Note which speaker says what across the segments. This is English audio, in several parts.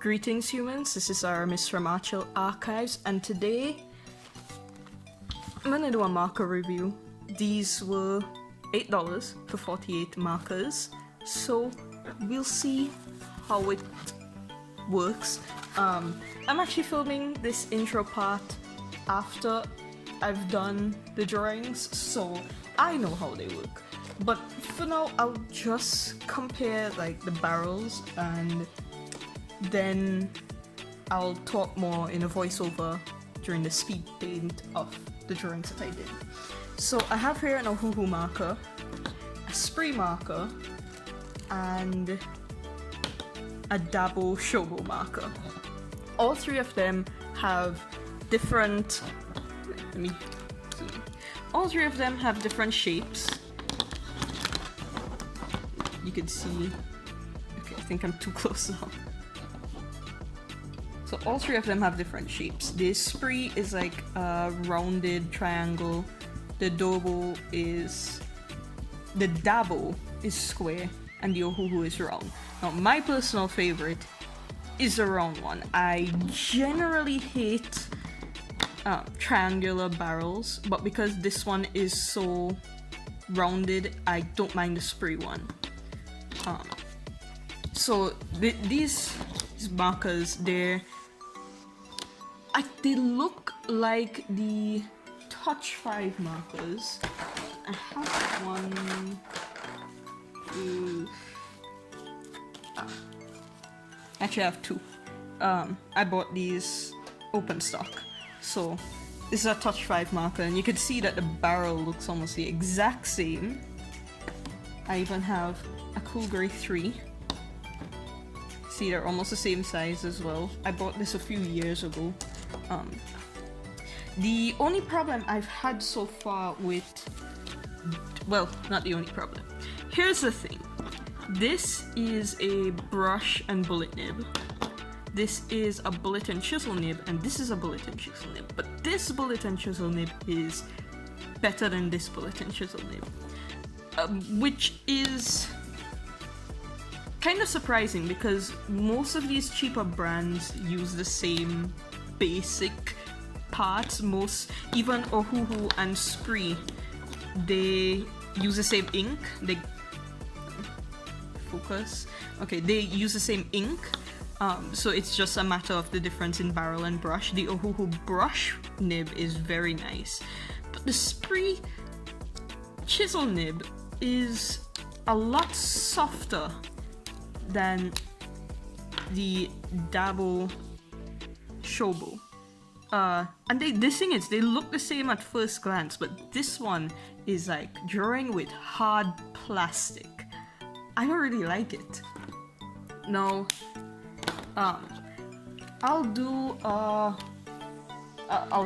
Speaker 1: Greetings humans, this is Aramis from Archives, and today I'm gonna do a marker review. These were $8 for 48 markers, so we'll see how it works. I'm actually filming this intro part after I've done the drawings, so I know how they work. But for now, I'll just compare like the barrels, and then I'll talk more in a voiceover during the speed paint of the drawings that I did. So I have here an Ohuhu marker, a Spreey marker, and a Dabo&Shobo marker. All three of them have different... All three of them have different shapes. You can see... Okay, I think I'm too close now. So all three of them have different shapes. The Spreey is like a rounded triangle. The Dabo is square, and the Ohuhu is round. Now my personal favorite is the round one. I generally hate triangular barrels, but because this one is so rounded, I don't mind the Spreey one. So these markers, they look like the Touch 5 markers. I have one. Actually, I have two. I bought these open stock. So this is a Touch 5 marker, and you can see that the barrel looks almost the exact same. I even have a Cool Grey 3. See, they're almost the same size as well. I bought this a few years ago. The only problem I've had so far with... Well, not the only problem. Here's the thing. This is a brush and bullet nib. This is a bullet and chisel nib, and this is a bullet and chisel nib. But this bullet and chisel nib is better than this bullet and chisel nib. Which is kind of surprising because most of these cheaper brands use the same basic parts. Even Ohuhu and Spreey, they use the same ink. They use the same ink. So it's just a matter of the difference in barrel and brush. The Ohuhu brush nib is very nice, but the Spreey chisel nib is a lot softer than the Dabo&Shobo. And the thing is, they look the same at first glance, but this one is like drawing with hard plastic. I don't really like it. No. I'll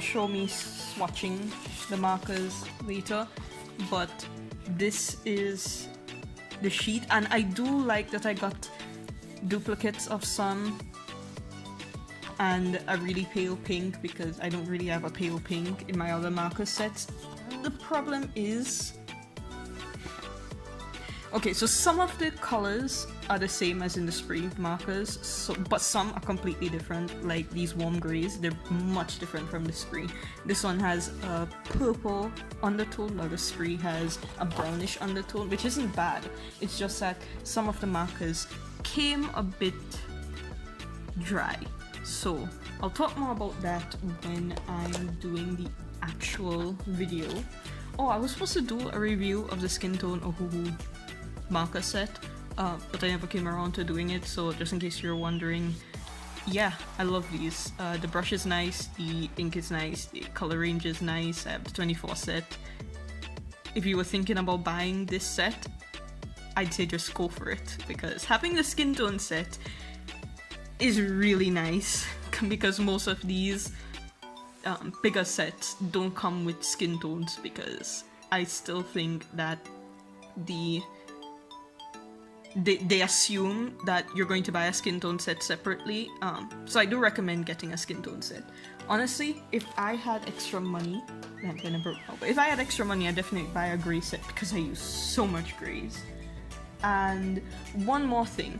Speaker 1: show me swatching the markers later, but this is the sheet, and I do like that I got duplicates of some and a really pale pink because I don't really have a pale pink in my other marker sets. The problem is... Okay, so some of the colors are the same as in the Spreey markers, but some are completely different, like these warm grays. They're much different from the Spreey. This one has a purple undertone, while the Spreey has a brownish undertone, which isn't bad. It's just that some of the markers came a bit dry. So I'll talk more about that when I'm doing the actual video. Oh, I was supposed to do a review of the Skin Tone Ohuhu marker set, but I never came around to doing it, so just in case you're wondering, yeah, I love these. The brush is nice, the ink is nice, the color range is nice. I have the 24 set. If you were thinking about buying this set, I'd say just go for it, because having the Skin Tone set is really nice, because most of these bigger sets don't come with skin tones, because I still think that they assume that you're going to buy a skin tone set separately, so I do recommend getting a skin tone set. Honestly, if I had extra money, if I had extra money, I'd definitely buy a gray set because I use so much grays. And one more thing,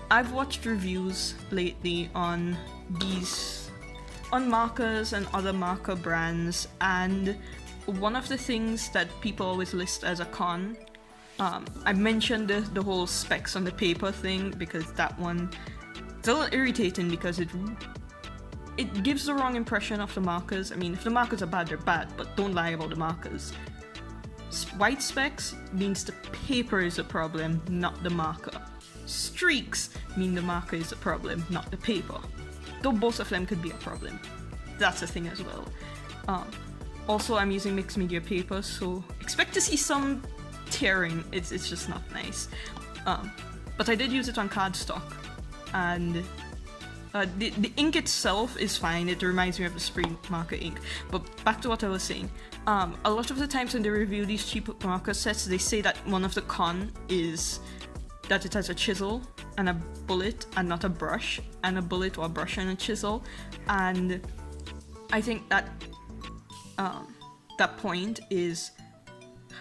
Speaker 1: I've watched reviews lately on markers and other marker brands, and one of the things that people always list as a con, I mentioned the whole specs on the paper thing, because that one, it's a little irritating because it gives the wrong impression of the markers. I mean, if the markers are bad, they're bad, but don't lie about the markers. White specks means the paper is a problem, not the marker. Streaks mean the marker is a problem, not the paper. Though both of them could be a problem. That's a thing as well. Also, I'm using mixed media paper, so expect to see some tearing. It's just not nice. But I did use it on cardstock, and the ink itself is fine. It reminds me of the Spreey marker ink. But back to what I was saying. A lot of the times when they review these cheap marker sets, they say that one of the con is that it has a chisel and a bullet and not a brush, and a bullet or a brush and a chisel. And I think that that point is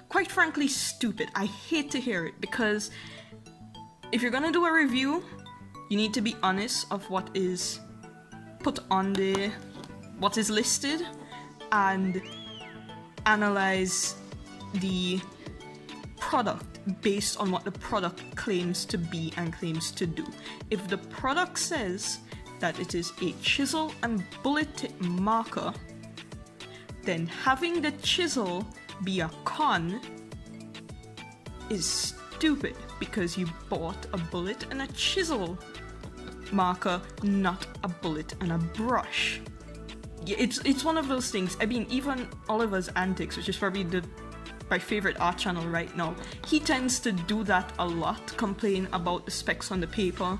Speaker 1: quite frankly stupid. I hate to hear it, because if you're gonna do a review, you need to be honest of what is put on what is listed, and analyze the product based on what the product claims to be and claims to do. If the product says that it is a chisel and bullet tip marker, then having the chisel be a con is stupid, because you bought a bullet and a chisel marker, not a bullet and a brush. It's one of those things. I mean, even Oliver's Antics, which is probably my favorite art channel right now, he tends to do that a lot, complain about the specs on the paper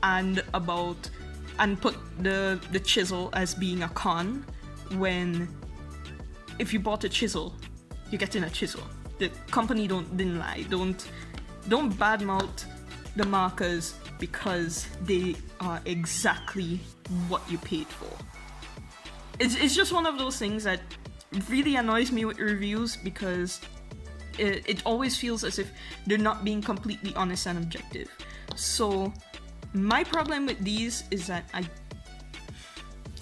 Speaker 1: and put the chisel as being a con, when if you bought a chisel, you're getting a chisel. The company didn't lie. Don't badmouth the markers because they are exactly what you paid for. It's just one of those things that really annoys me with reviews, because it always feels as if they're not being completely honest and objective. So my problem with these is that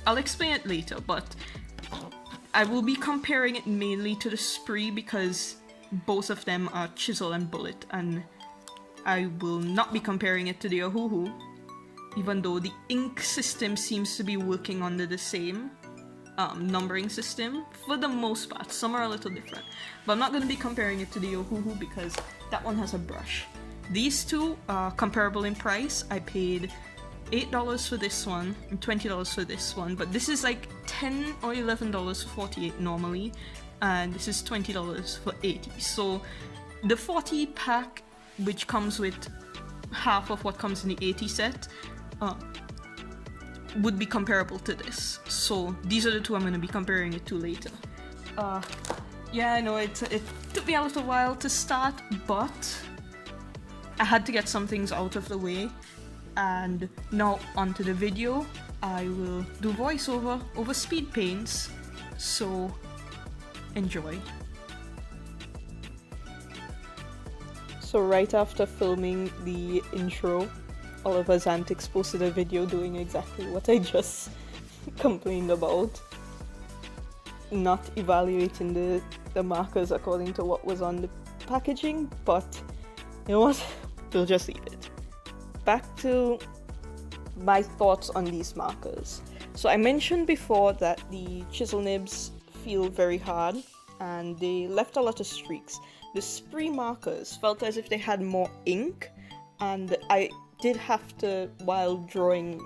Speaker 1: I'll explain it later, but I will be comparing it mainly to the Spreey, because both of them are chisel and bullet, and I will not be comparing it to the Ohuhu, even though the ink system seems to be working under the same numbering system for the most part. Some are a little different, but I'm not going to be comparing it to the Ohuhu because that one has a brush. These two are comparable in price. I paid $8 for this one and $20 for this one, but this is like $10 or $11 for 48 normally, and this is $20 for 80. So the 40 pack, which comes with half of what comes in the 80 set, would be comparable to this. So these are the two I'm going to be comparing it to later. Yeah, I know it took me a little while to start, but I had to get some things out of the way. And now onto the video. I will do voiceover over speed paints, so enjoy. So right after filming the intro, Oliver's Antics posted a video doing exactly what I just complained about. Not evaluating the markers according to what was on the packaging, but you know what? We'll just leave it. Back to my thoughts on these markers. So I mentioned before that the chisel nibs feel very hard and they left a lot of streaks. The Spreey markers felt as if they had more ink, and I did have to, while drawing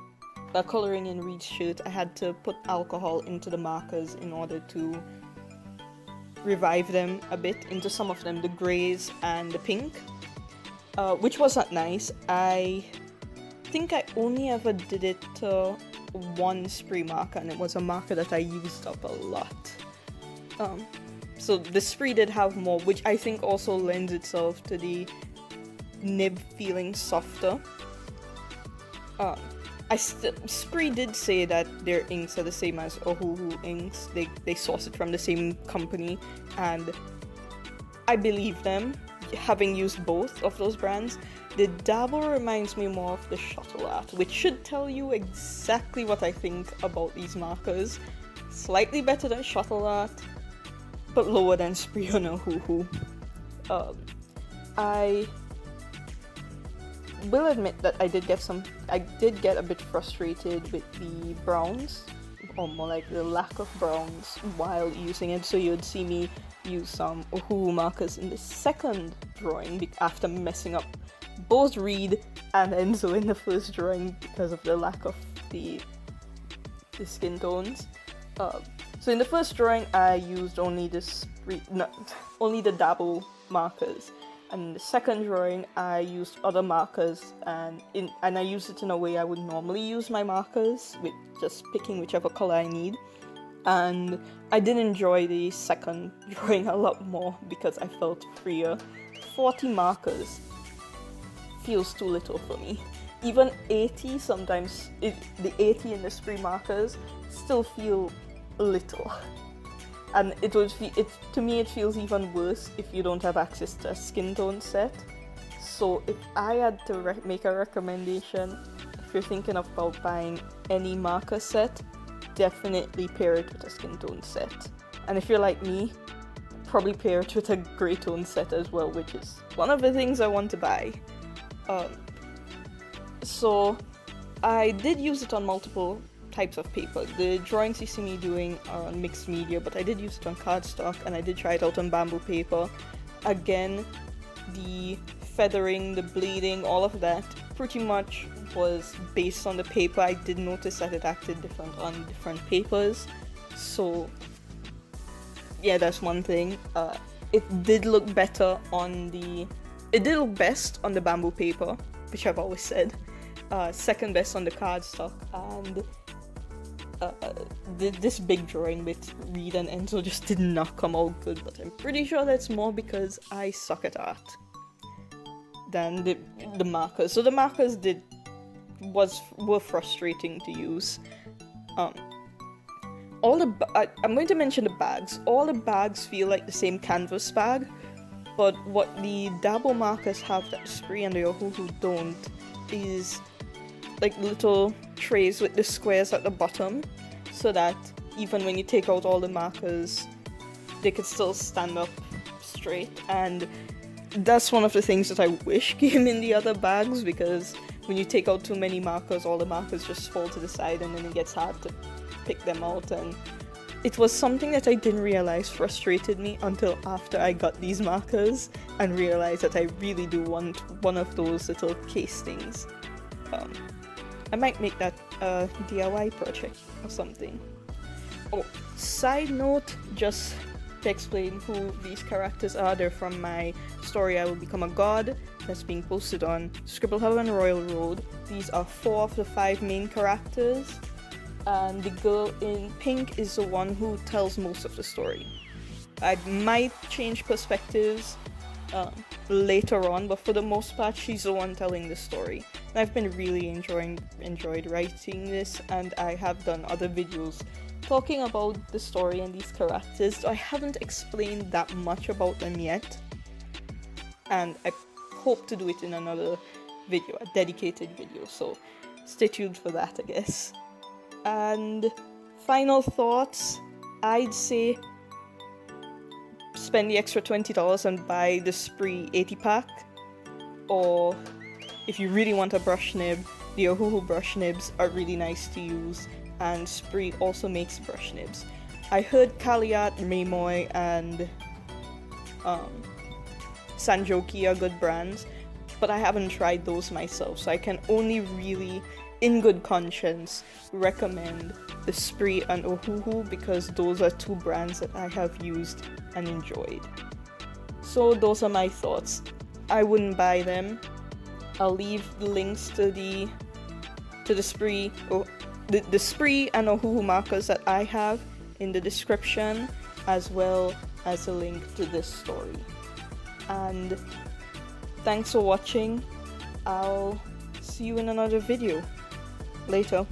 Speaker 1: coloring in Reed's shirt, I had to put alcohol into the markers in order to revive them a bit into some of them, the greys and the pink, which was not nice. I think I only ever did it to one Spreey marker, and it was a marker that I used up a lot. So the Spreey did have more, which I think also lends itself to the nib feeling softer. Spreey did say that their inks are the same as Ohuhu inks. They source it from the same company, and I believe them. having used both of those brands, the Dabo reminds me more of the Shuttle Art, which should tell you exactly what I think about these markers. Slightly better than Shuttle Art, but lower than Spreey and Ohuhu. I will admit that I did get a bit frustrated with the browns, or more like the lack of browns while using it. So you'd see me use some Ohuhu markers in the second drawing after messing up both Reed and Enzo in the first drawing because of the lack of the skin tones. So in the first drawing I used only the Dabo markers, and in the second drawing I used other markers, and I used it in a way I would normally use my markers, with just picking whichever color I need. And I did enjoy the second drawing a lot more because I felt freer. 40 markers feels too little for me. Even 80 sometimes, the 80 in the Spreey markers still feel little. And to me it feels even worse if you don't have access to a skin tone set. So if I had to make a recommendation, if you're thinking about buying any marker set, definitely pair it with a skin tone set. And if you're like me, probably pair it with a grey tone set as well, which is one of the things I want to buy. So I did use it on multiple types of paper. The drawings you see me doing are on mixed media, but I did use it on cardstock, and I did try it out on bamboo paper. Again, the feathering, the bleeding, all of that pretty much was based on the paper. I did notice that it acted different on different papers, so yeah, that's one thing. It did look best on the bamboo paper, which I've always said. Second best on the cardstock, and this big drawing with Reed and Enzo just did not come out good, but I'm pretty sure that's more because I suck at art than the markers. So the markers were frustrating to use. I'm going to mention the bags. All the bags feel like the same canvas bag, but what the Dabo markers have that Spreey and the Ohuhu don't is like little trays with the squares at the bottom, so that even when you take out all the markers, they could still stand up straight. And that's one of the things that I wish came in the other bags, because when you take out too many markers, all the markers just fall to the side and then it gets hard to pick them out. And it was something that I didn't realize frustrated me until after I got these markers and realized that I really do want one of those little case things. I might make that a DIY project or something. Oh, side note, just to explain who these characters are, they're from my story I Will Become a God, that's being posted on Scribble Hub and Royal Road. These are 4 of the 5 main characters, and the girl in pink is the one who tells most of the story. I might change perspectives later on, but for the most part she's the one telling the story. And I've been really enjoyed writing this, and I have done other videos talking about the story and these characters, so I haven't explained that much about them yet, and I hope to do it in another video, a dedicated video, so stay tuned for that, I guess. And final thoughts, I'd say spend the extra $20 and buy the Spreey 80 pack, or if you really want a brush nib, the Ohuhu brush nibs are really nice to use, and Spreey also makes brush nibs. I heard Kaliat, Maymoy, and Sanjoki are good brands, but I haven't tried those myself, so I can only really, in good conscience, recommend the Spreey and Ohuhu, because those are 2 brands that I have used and enjoyed. So those are my thoughts. I wouldn't buy them. I'll leave the links to the Spreey, the Spreey and Ohuhu markers that I have in the description, as well as a link to this story. And thanks for watching. I'll see you in another video. Later.